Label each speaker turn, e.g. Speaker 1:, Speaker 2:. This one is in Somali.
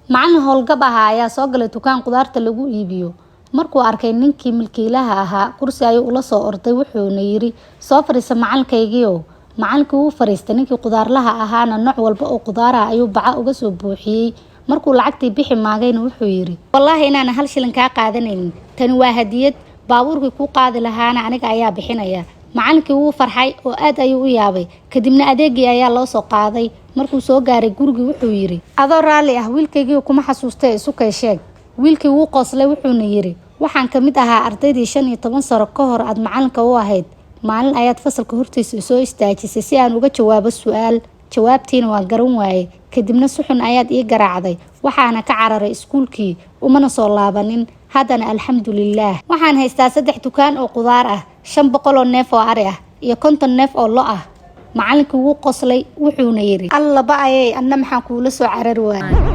Speaker 1: macallin howlgab ah ayaa soo galay dukaan qudaarta lagu iibiyo. Markuu arkay ninkii milkiilaha ahaa kursi ayuu ula soo orday wuxuuna yiri soo fariisa macallinkaygiiyo. Macallinkii wuu fariistay ninkii qudaarlaha ahaana nooc walba oo qudaara ayuu baca uga soo buuxiyay. Markuu lacagtii bixi maagayna wuxuu yiri wallahi inaan hal shilin ka qaadanayn, tani waa hadiyad, baabuurkii ku qaadi lahaana aniga ayaa bixinaya. Macallinkii wuu farxay oo aad ayuu u yaabay. Kadibna adeegii ayaa loo soo qaaday. Markuu soo gaaray gurigii wuxuu yiri adoo raali ah wiilkaygii kuma xasuustay isu kay sheeg. Wiilkii wuu qoslay wuxuuna yiri waxaan ka mid ahaa ardaydii 15 sano ka hor aad macallinka u ahayd. Maalin ayaad fasalka hortiisa soo istaajisay si aan uga jawaabo su'aal. Jawaabtiina waan garan waayay. Kadibna suxun ayaad ii garaacday. Waxaana ka cararay iskuulkii umana soo laabanin. Haddana alxamdulillaah waxaan haystaa 3 dukaan oo qudaar ah, 500 oo neef oo ari ah iyo 50 neef oo lo ah. Macallinkii wuu qoslay wuxuuna yiri alla ba ayay anna maxaan kuula soo carari waayay.